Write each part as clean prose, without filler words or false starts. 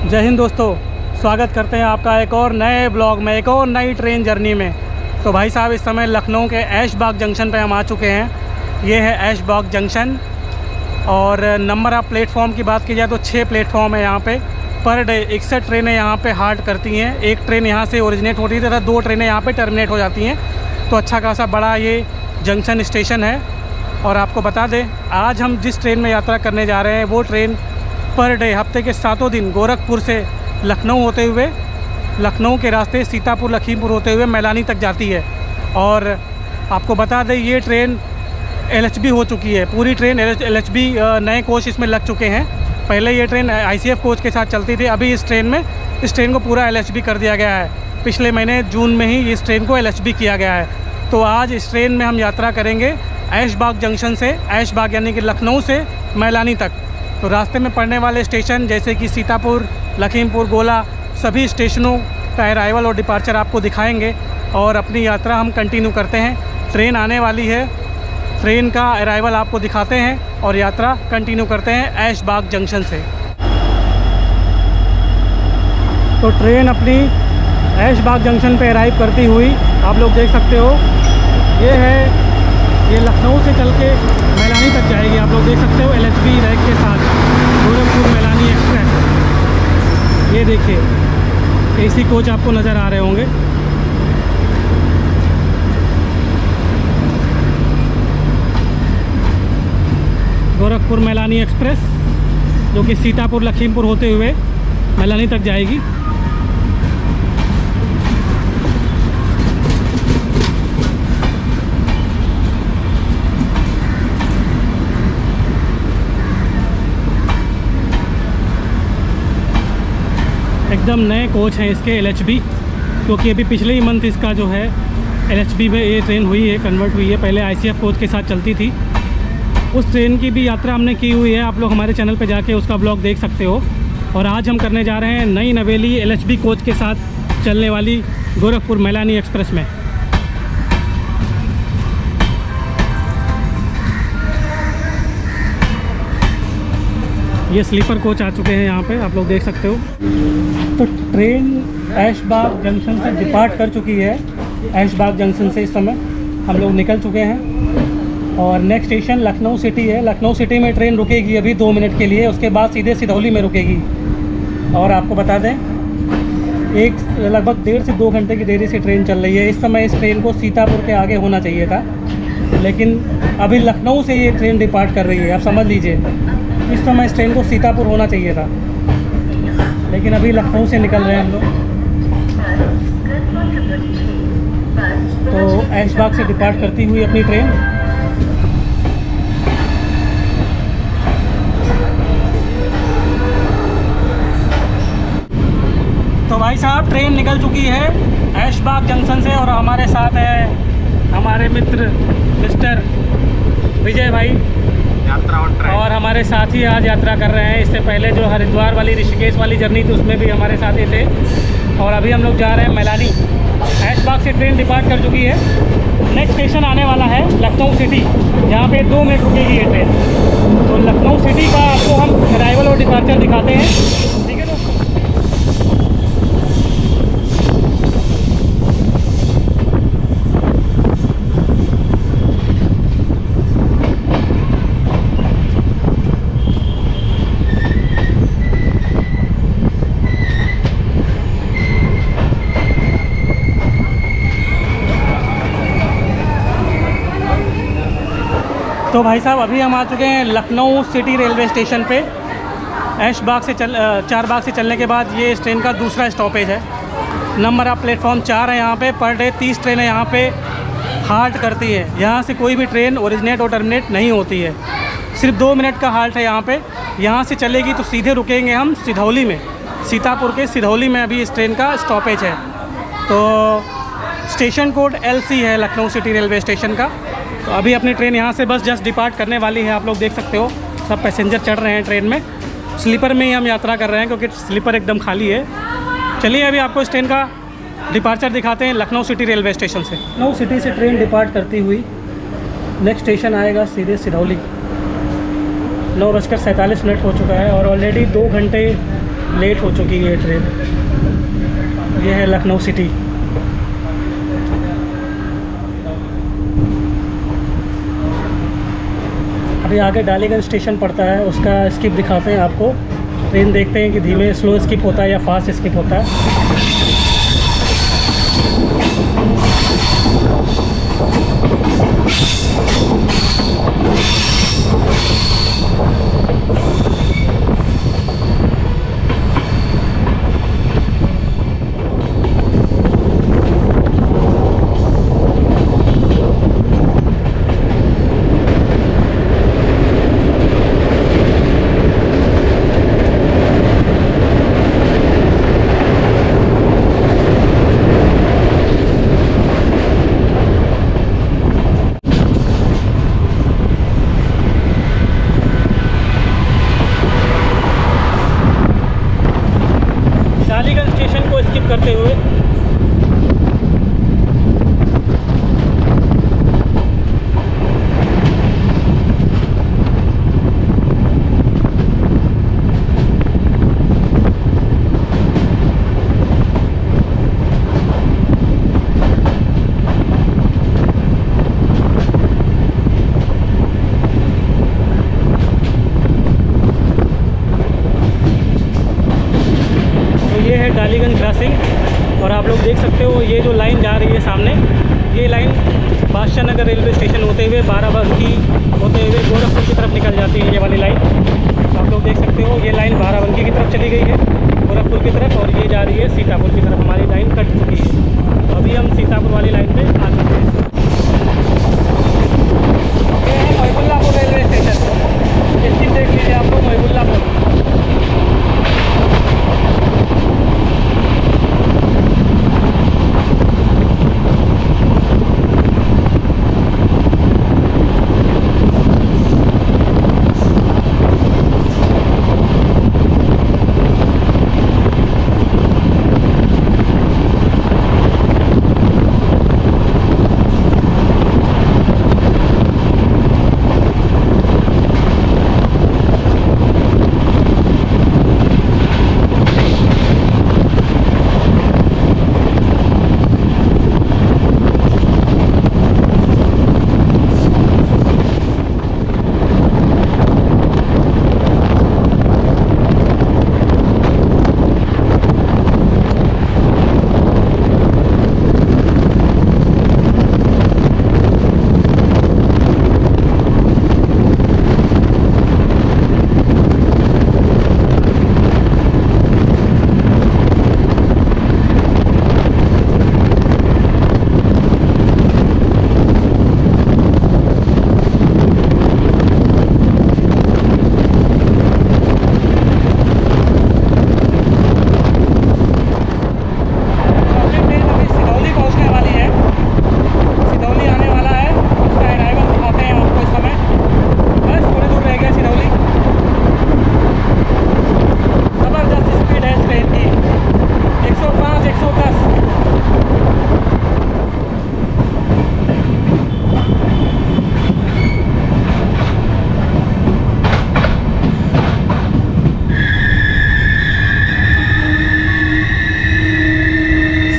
जय हिंद दोस्तों, स्वागत करते हैं आपका एक और नए ब्लॉग में, एक और नई ट्रेन जर्नी में। तो भाई साहब, इस समय लखनऊ के ऐशबाग जंक्शन पे हम आ चुके हैं। ये है ऐशबाग जंक्शन और नंबर ऑफ़ प्लेटफॉर्म की बात की जाए तो 6 प्लेटफॉर्म है यहाँ पे। पर डे 61 ट्रेनें यहाँ पे हाल्ट करती हैं। एक ट्रेन यहाँ से ओरिजिनेट होती है तथा 2 ट्रेनें यहाँ पे टर्मिनेट हो जाती हैं। तो अच्छा खासा बड़ा ये जंक्शन स्टेशन है। और आपको बता दें, आज हम जिस ट्रेन में यात्रा करने जा रहे हैं वो ट्रेन पर डे हफ्ते के 7 दिन गोरखपुर से लखनऊ होते हुए, लखनऊ के रास्ते सीतापुर लखीमपुर होते हुए मैलानी तक जाती है। और आपको बता दें, ये ट्रेन LHB हो चुकी है। पूरी ट्रेन LHB, नए कोच इसमें लग चुके हैं। पहले ये ट्रेन ICF कोच के साथ चलती थी। अभी इस ट्रेन को पूरा LHB कर दिया गया है। पिछले महीने जून में ही इस ट्रेन को LHB किया गया है। तो आज इस ट्रेन में हम यात्रा करेंगे ऐशबाग जंक्शन से, ऐशबाग यानी कि लखनऊ से मैलानी तक। तो रास्ते में पड़ने वाले स्टेशन जैसे कि सीतापुर, लखीमपुर, गोला, सभी स्टेशनों का अराइवल और डिपार्चर आपको दिखाएंगे और अपनी यात्रा हम कंटिन्यू करते हैं। ट्रेन आने वाली है, ट्रेन का अराइवल आपको दिखाते हैं और यात्रा कंटिन्यू करते हैं ऐशबाग जंक्शन से। तो ट्रेन अपनी ऐशबाग जंक्शन पे अराइव करती हुई आप लोग देख सकते हो, ये लखनऊ से चल के मैलानी तक जाएगी। आप लोग देख सकते हो LHB रैक के साथ गोरखपुर मैलानी एक्सप्रेस। ये देखिए AC कोच आपको नज़र आ रहे होंगे। गोरखपुर मैलानी एक्सप्रेस जो कि सीतापुर लखीमपुर होते हुए मैलानी तक जाएगी। एकदम नए कोच हैं इसके LHB, क्योंकि अभी पिछले ही मंथ इसका जो है LHB में ये ट्रेन हुई है, कन्वर्ट हुई है। पहले ICF कोच के साथ चलती थी। उस ट्रेन की भी यात्रा हमने की हुई है, आप लोग हमारे चैनल पे जाके उसका ब्लॉग देख सकते हो। और आज हम करने जा रहे हैं नई नवेली LHB कोच के साथ चलने वाली गोरखपुर मैलानी एक्सप्रेस में। ये स्लीपर कोच आ चुके हैं यहाँ पे, आप लोग देख सकते हो। तो ट्रेन ऐशबाग जंक्शन से डिपार्ट कर चुकी है। ऐशबाग जंक्शन से इस समय हम लोग निकल चुके हैं और नेक्स्ट स्टेशन लखनऊ सिटी है। लखनऊ सिटी में ट्रेन रुकेगी अभी 2 मिनट के लिए, उसके बाद सीधे सिधौली में रुकेगी। और आपको बता दें, लगभग 1.5 से 2 घंटे की देरी से ट्रेन चल रही है। इस समय इस ट्रेन को सीतापुर के आगे होना चाहिए था, लेकिन अभी लखनऊ से ये ट्रेन डिपार्ट कर रही है। आप समझ लीजिए, इस समय इस ट्रेन को सीतापुर होना चाहिए था, लेकिन अभी लखनऊ से निकल रहे हैं हम लोग। तो ऐशबाग से डिपार्ट करती हुई अपनी ट्रेन तो भाई साहब, ट्रेन निकल चुकी है ऐशबाग जंक्शन से और हमारे साथ है हमारे मित्र मिस्टर विजय भाई और हमारे साथ ही आज यात्रा कर रहे हैं। इससे पहले जो हरिद्वार वाली, ऋषिकेश वाली जर्नी थी उसमें भी हमारे साथ ही थे। और अभी हम लोग जा रहे हैं मैलानी। ऐशबाग से ट्रेन डिपार्ट कर चुकी है। नेक्स्ट स्टेशन आने वाला है लखनऊ सिटी, जहाँ पे 2 मिनट रुकेगी ये ट्रेन। तो लखनऊ सिटी का आपको हम अराइवल और डिपार्चर दिखाते हैं, ठीक है दोस्तों। तो भाई साहब, अभी हम आ चुके हैं लखनऊ सिटी रेलवे स्टेशन पे। ऐशबाग से चारबाग से चलने के बाद ये इस ट्रेन का दूसरा स्टॉपेज है। नंबर ऑफ प्लेटफॉर्म 4 है यहाँ पे। पर डे 30 ट्रेनें यहाँ पे हाल्ट करती है। यहाँ से कोई भी ट्रेन ओरिजिनेट और टर्मिनेट नहीं होती है। सिर्फ 2 मिनट का हाल्ट है यहाँ पे। यहाँ से चलेगी तो सीधे रुकेंगे हम सिधौली में, सीतापुर के सिधौली में अभी इस ट्रेन का स्टॉपेज है। तो स्टेशन कोड LC है लखनऊ सिटी रेलवे स्टेशन का। तो अभी अपनी ट्रेन यहाँ से बस जस्ट डिपार्ट करने वाली है। आप लोग देख सकते हो, सब पैसेंजर चढ़ रहे हैं ट्रेन में। स्लीपर में ही हम यात्रा कर रहे हैं क्योंकि स्लीपर एकदम खाली है। चलिए अभी आपको इस ट्रेन का डिपार्चर दिखाते हैं लखनऊ सिटी रेलवे स्टेशन से। लखनऊ सिटी से ट्रेन डिपार्ट करती हुई नेक्स्ट स्टेशन आएगा सीधे सिधौली। 9:47 हो चुका है और ऑलरेडी 2 घंटे लेट हो चुकी है ये ट्रेन। ये है लखनऊ सिटी। अभी आगे डालीगंज स्टेशन पड़ता है, उसका स्किप दिखाते हैं आपको। ट्रेन देखते हैं कि धीमे स्लो स्किप होता है या फास्ट स्किप होता है। डालीगंज स्टेशन को स्किप करते हुए डालीगंज क्रॉसिंग। और आप लोग देख सकते हो ये जो लाइन जा रही है सामने, ये line Badshah Nagar railway station होते हुए बाराबंकी होते हुए गोरखपुर की तरफ निकल जाती है। ये वाली लाइन तो आप लोग देख सकते हो, ये लाइन बाराबंकी की तरफ चली गई है, गोरखपुर की तरफ, और ये जा रही है सीतापुर की तरफ। हमारी लाइन कट चुकी है, तो अभी हम सीतापुर वाली लाइन पे आ चुके हैं। ये है मोहबुल्लापुर रेलवे स्टेशन। इसकी देख लीजिए आप लोग, मोहबुल्लापुर।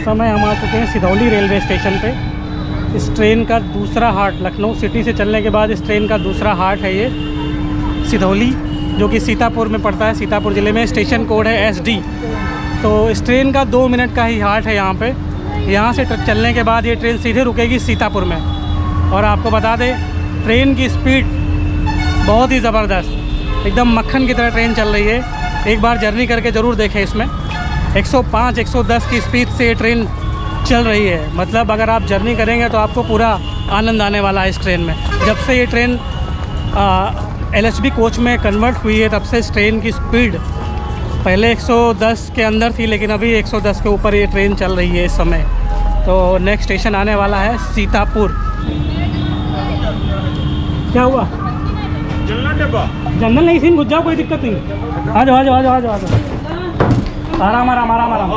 समय हम आ चुके हैं सिधौली रेलवे स्टेशन पे। इस ट्रेन का दूसरा हाट, लखनऊ सिटी से चलने के बाद इस ट्रेन का दूसरा हाट है ये सिधौली, जो कि सीतापुर में पड़ता है। सीतापुर ज़िले में स्टेशन कोड है SD। तो इस ट्रेन का 2 मिनट का ही हाट है यहाँ पे। यहाँ से चलने के बाद ये ट्रेन सीधे रुकेगी सीतापुर में। और आपको बता दें, ट्रेन की स्पीड बहुत ही ज़बरदस्त, एकदम मक्खन की तरह ट्रेन चल रही है। एक बार जर्नी करके ज़रूर देखें। इसमें 105-110 की स्पीड से ये ट्रेन चल रही है। मतलब अगर आप जर्नी करेंगे तो आपको पूरा आनंद आने वाला है इस ट्रेन में। जब से ये ट्रेन LHB कोच में कन्वर्ट हुई है, तब से इस ट्रेन की स्पीड पहले 110 के अंदर थी, लेकिन अभी 110 के ऊपर ये ट्रेन चल रही है इस समय। तो नेक्स्ट स्टेशन आने वाला है सीतापुर। क्या हुआ? जनरल नहीं सीन, घुस जाओ, कोई दिक्कत नहीं। आ जाओ आ जाओ आ जाओ आ जाओ आ जाओ। आराम आराम आराम आराम।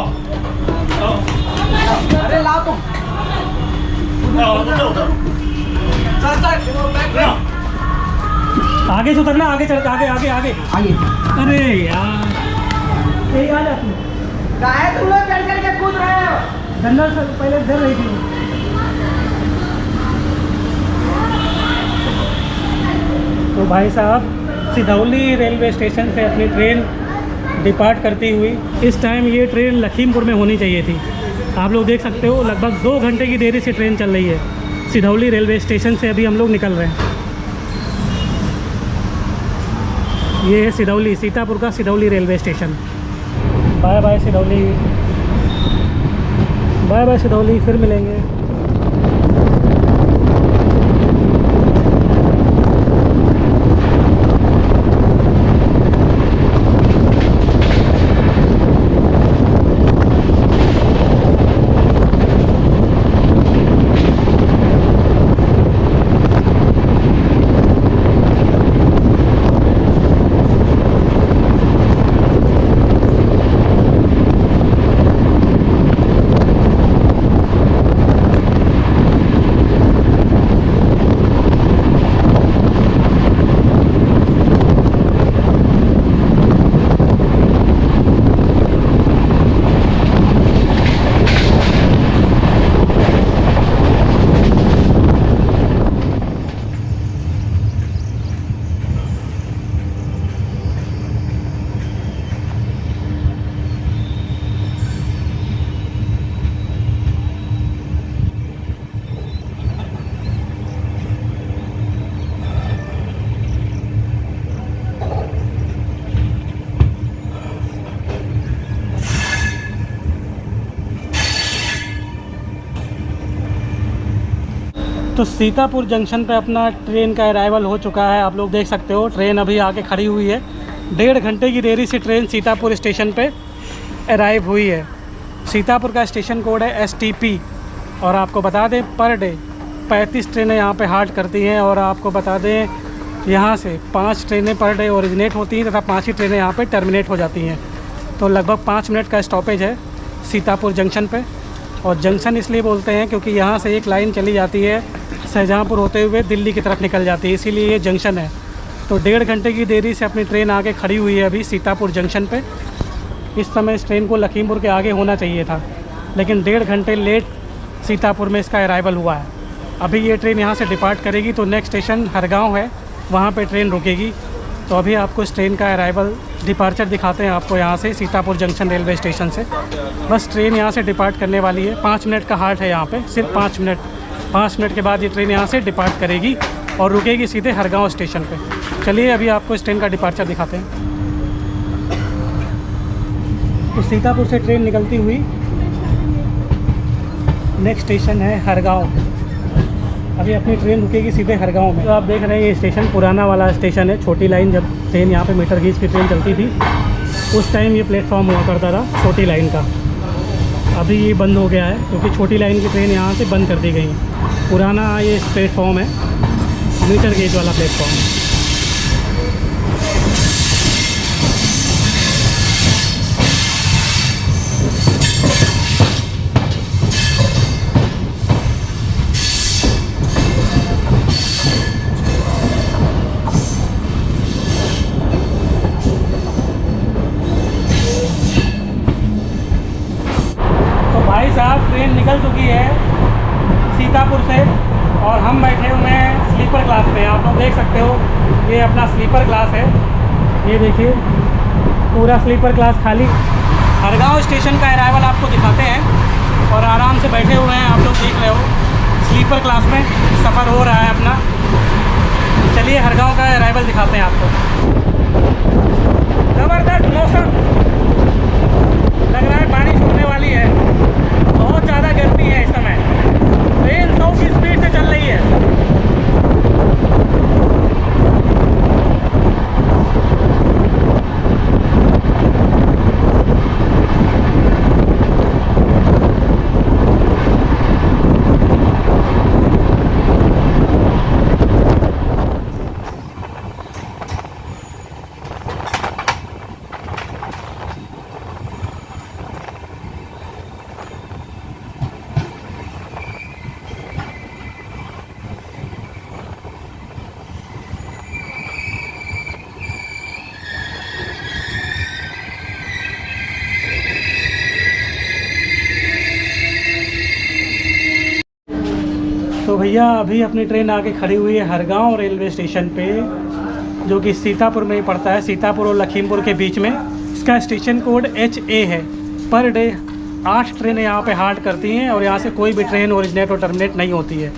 अरे ला तुम आगे से उतरना, आगे चल, आगे आगे आगे आगे। अरे यार यही आ जाती काहे तुम लोग चढ़ चढ़ के कूद रहे हो? जनरल से पहले डर रही थी। तो भाई साहब सिधौली रेलवे स्टेशन से अपनी ट्रेन डिपार्ट करती हुई, इस टाइम ये ट्रेन लखीमपुर में होनी चाहिए थी। आप लोग देख सकते हो लगभग 2 घंटे की देरी से ट्रेन चल रही है। सिधौली रेलवे स्टेशन से अभी हम लोग निकल रहे हैं। ये है सिधौली, सीतापुर का Sidhauli railway station. Bye bye Sidhauli, bye bye Sidhauli, फिर मिलेंगे। तो सीतापुर जंक्शन पे अपना ट्रेन का अराइवल हो चुका है। आप लोग देख सकते हो ट्रेन अभी आके खड़ी हुई है। 1.5 घंटे की देरी से ट्रेन सीतापुर स्टेशन पे अराइव हुई है। सीतापुर का स्टेशन कोड है STP। और आपको बता दें पर डे 35 ट्रेनें यहाँ पे हाल्ट करती हैं। और आपको बता दें यहाँ से 5 ट्रेनें पर डे ओरिजिनेट होती हैं तथा 5 ही ट्रेनें यहाँ पे टर्मिनेट हो जाती हैं। तो लगभग 5 मिनट का स्टॉपेज है सीतापुर जंक्शन पे। और जंक्शन इसलिए बोलते हैं क्योंकि यहाँ से एक लाइन चली जाती है शाहजहाँपुर होते हुए दिल्ली की तरफ निकल जाती है, इसीलिए ये जंक्शन है। तो 1.5 घंटे की देरी से अपनी ट्रेन आके खड़ी हुई है अभी सीतापुर जंक्शन पे। इस समय इस ट्रेन को लखीमपुर के आगे होना चाहिए था, लेकिन 1.5 घंटे लेट सीतापुर में इसका अराइवल हुआ है। अभी ये ट्रेन यहाँ से डिपार्ट करेगी तो नेक्स्ट स्टेशन हरगांव है, वहाँ पे ट्रेन रुकेगी। तो अभी आपको इस ट्रेन का अराइवल डिपार्चर दिखाते हैं आपको यहाँ से सीतापुर जंक्शन रेलवे स्टेशन से। बस ट्रेन यहाँ से डिपार्ट करने वाली है। 5 मिनट का हाल्ट है यहाँ पे, सिर्फ 5 मिनट। 5 मिनट के बाद ये ट्रेन यहाँ से डिपार्ट करेगी और रुकेगी सीधे हरगांव स्टेशन पे। चलिए अभी आपको इस ट्रेन का डिपार्चर दिखाते हैं। तो सीतापुर से ट्रेन निकलती हुई नेक्स्ट स्टेशन है हरगांव। अभी अपनी ट्रेन रुकेगी सीधे हरगांव में। तो आप देख रहे हैं ये स्टेशन पुराना वाला स्टेशन है। छोटी लाइन जब ट्रेन यहाँ पे मीटर गेज की ट्रेन चलती थी उस टाइम ये प्लेटफॉर्म हुआ करता था छोटी लाइन का। अभी ये बंद हो गया है क्योंकि छोटी लाइन की ट्रेन यहाँ से बंद कर दी गई है। पुराना ये प्लेटफॉर्म है, मीटर गेज वाला प्लेटफॉर्म। साहब ट्रेन निकल चुकी है सीतापुर से और हम बैठे हुए हैं स्लीपर क्लास पे। आप लोग देख सकते हो ये अपना स्लीपर क्लास है। ये देखिए पूरा स्लीपर क्लास खाली। हरगांव स्टेशन का अराइवल आपको दिखाते हैं और आराम से बैठे हुए हैं। आप लोग देख रहे हो स्लीपर क्लास में सफ़र हो रहा है अपना। चलिए हरगांव का अराइवल दिखाते हैं आपको। ज़बरदस्त मौसम लग रहा है, बारिश होने वाली है। बहुत ज़्यादा गर्मी है इस समय। ट्रेन 100 की स्पीड से चल रही है। तो भैया अभी अपनी ट्रेन आके खड़ी हुई है हरगांव रेलवे स्टेशन पे, जो कि सीतापुर में ही पड़ता है, सीतापुर और लखीमपुर के बीच में। इसका स्टेशन कोड HA है। पर डे 8 ट्रेनें यहाँ पे हाल्ट करती हैं और यहाँ से कोई भी ट्रेन ओरिजिनेट और टर्मिनेट नहीं होती है।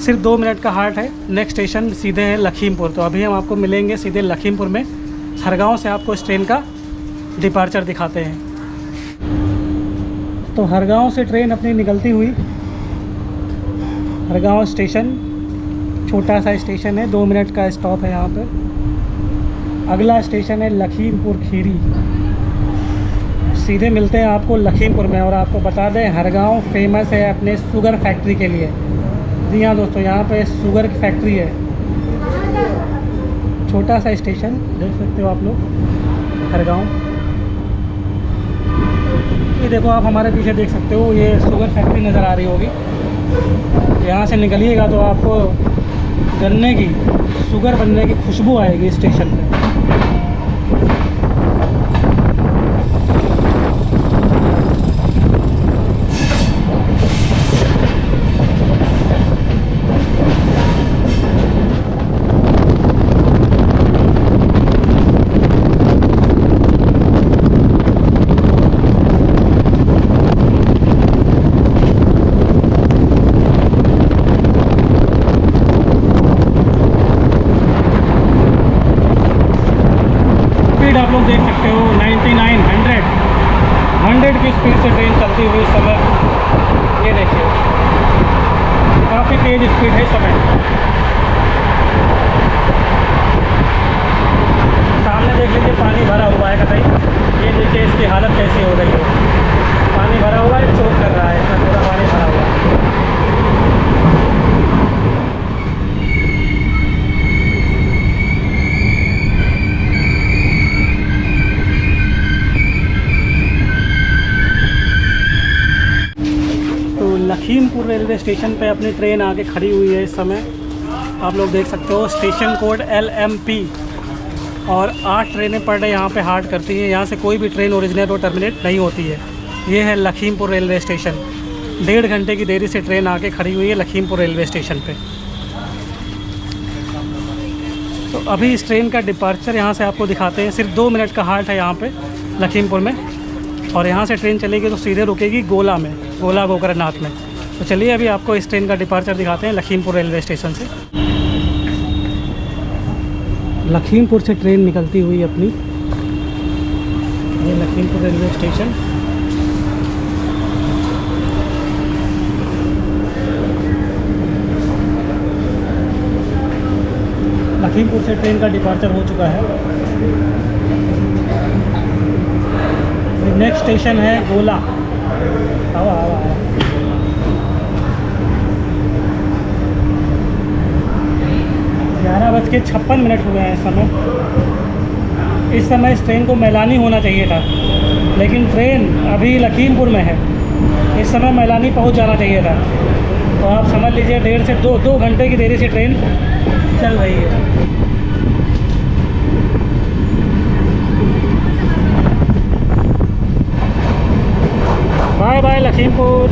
सिर्फ 2 मिनट का हाल्ट है। नेक्स्ट स्टेशन सीधे है लखीमपुर। तो अभी हम आपको मिलेंगे सीधे लखीमपुर में। हरगांव से आपको इस ट्रेन का डिपार्चर दिखाते हैं। तो हरगांव से ट्रेन अपनी निकलती हुई, हरगांव स्टेशन छोटा सा स्टेशन है, 2 मिनट का स्टॉप है यहाँ पर। अगला स्टेशन है लखीमपुर खीरी। सीधे मिलते हैं आपको लखीमपुर में। और आपको बता दें, हरगांव फेमस है अपने शुगर फैक्ट्री के लिए। जी हाँ दोस्तों, यहाँ पे शुगर की फैक्ट्री है। छोटा सा स्टेशन देख सकते हो आप लोग, हरगांव। ये देखो आप हमारे पीछे देख सकते हो, ये शुगर फैक्ट्री नज़र आ रही होगी। यहाँ से निकलिएगा तो आपको गन्ने की, शुगर बनने की खुशबू आएगी स्टेशन पे। आप लोग देख सकते हो 99, 100 की स्पीड से ट्रेन चलती हुई इस समय। ये देखिए काफ़ी तेज़ स्पीड है इस समय। सामने देख लीजिए पानी भरा हुआ है कतई। ये देखिए इसकी हालत कैसी हो रही है। पानी भरा हुआ है, चोक कर रहा है, इसमें पूरा पानी भरा हुआ है। लखीमपुर रेलवे स्टेशन पे अपनी ट्रेन आके खड़ी हुई है इस समय। आप लोग देख सकते हो स्टेशन कोड LMP। और 8 ट्रेनें पर डे यहाँ पे हाल्ट करती हैं। यहाँ से कोई भी ट्रेन ओरिजिनेट और टर्मिनेट नहीं होती है। ये है लखीमपुर रेलवे स्टेशन। 1.5 घंटे की देरी से ट्रेन आके खड़ी हुई है लखीमपुर रेलवे स्टेशन पे। तो अभी इस ट्रेन का डिपार्चर यहाँ से आपको दिखाते हैं। सिर्फ 2 मिनट का हाल्ट है यहाँ पे लखीमपुर में। और यहाँ से ट्रेन चलेगी तो सीधे रुकेगी गोला में, गोला गोकरणनाथ में। तो चलिए अभी आपको इस ट्रेन का डिपार्चर दिखाते हैं लखीमपुर रेलवे स्टेशन से। लखीमपुर से ट्रेन निकलती हुई अपनी, ये लखीमपुर रेलवे स्टेशन। लखीमपुर से ट्रेन का डिपार्चर हो चुका है। नेक्स्ट स्टेशन है गोला। हवा 11:56 हुए हैं इस समय। इस समय इस ट्रेन को मैलानी होना चाहिए था, लेकिन ट्रेन अभी लखीमपुर में है। इस समय मैलानी पहुंच जाना चाहिए था। तो आप समझ लीजिए 1.5 से 2 घंटे की देरी से ट्रेन चल रही है। Bye bye Lakhimpur.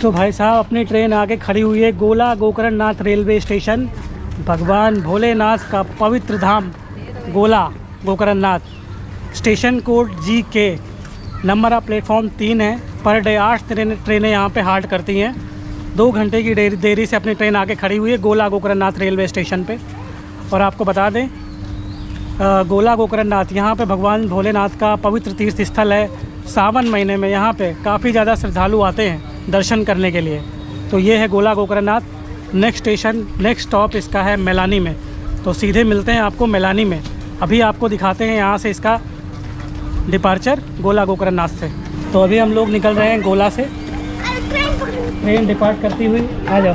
तो भाई साहब अपनी ट्रेन आके खड़ी हुई है गोला गोकरणनाथ रेलवे स्टेशन। भगवान भोलेनाथ का पवित्र धाम गोला Gokarannath. Station code GK। Number of platform 3 है। पर डे 8 ट्रेनें यहाँ पे हाल्ट करती हैं। 2 घंटे की देरी से अपनी ट्रेन आके खड़ी हुई है गोला गोकरणनाथ रेलवे स्टेशन पे। और आपको बता दें गोला गोकरणनाथ यहाँ पे भगवान भोलेनाथ का पवित्र तीर्थ स्थल है। सावन महीने में यहाँ पे काफ़ी ज़्यादा श्रद्धालु आते हैं दर्शन करने के लिए। तो ये है गोला Gokarannath. Next station, next stop इसका है मैलानी में। तो सीधे मिलते हैं आपको मैलानी में। अभी आपको दिखाते हैं यहाँ से इसका डिपार्चर गोला गोकरणनाथ से। तो अभी हम लोग निकल रहे हैं गोला से, ट्रेन डिपार्ट करती हुई। आ जाओ।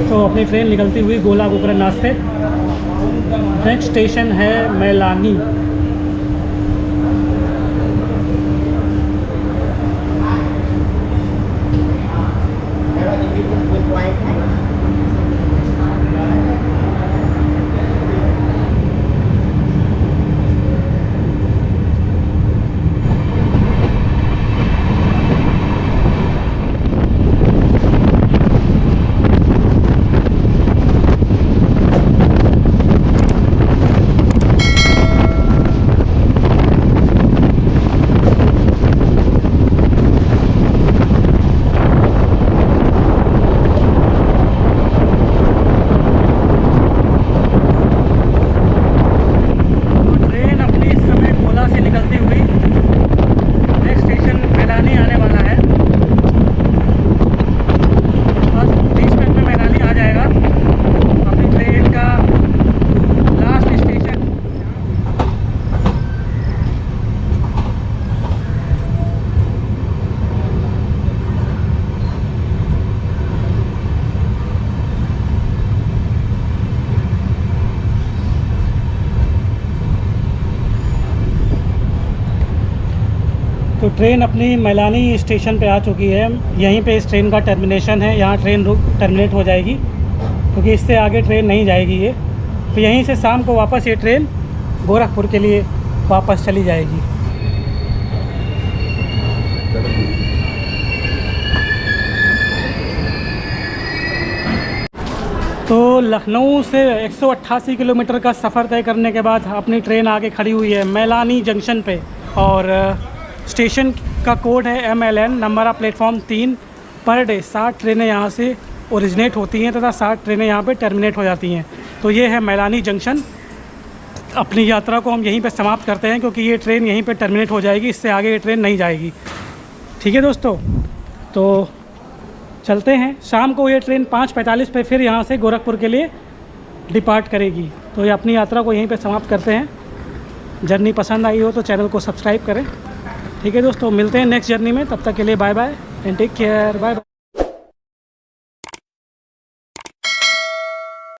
तो अपनी ट्रेन निकलती हुई गोला गोकरणनाथ से। नेक्स्ट स्टेशन है मैलानी। तो ट्रेन अपनी मैलानी स्टेशन पे आ चुकी है। यहीं पे इस ट्रेन का टर्मिनेशन है। यहाँ ट्रेन टर्मिनेट हो जाएगी क्योंकि इससे आगे ट्रेन नहीं जाएगी ये। तो यहीं से शाम को वापस ये ट्रेन गोरखपुर के लिए वापस चली जाएगी। तो लखनऊ से 188 किलोमीटर का सफ़र तय करने के बाद अपनी ट्रेन आगे खड़ी हुई है मैलानी जंक्शन पे। और स्टेशन का कोड है MLN, number of platform 3। Per day 60 ट्रेनें यहाँ से ओरिजिनेट होती हैं तथा 60 ट्रेनें यहाँ पे टर्मिनेट हो जाती हैं। तो ये है मैलानी जंक्शन। अपनी यात्रा को हम यहीं पे समाप्त करते हैं क्योंकि ये ट्रेन यहीं पे टर्मिनेट हो जाएगी। इससे आगे ये ट्रेन नहीं जाएगी। ठीक है दोस्तों, तो चलते हैं। शाम को ये ट्रेन 5:45 पे फिर यहाँ से गोरखपुर के लिए डिपार्ट करेगी। तो ये अपनी यात्रा को यहीं पे समाप्त करते हैं। जर्नी पसंद आई हो तो चैनल को सब्सक्राइब करें। ठीक है दोस्तों, मिलते हैं नेक्स्ट जर्नी में। तब तक के लिए bye bye and take care. Bye bye.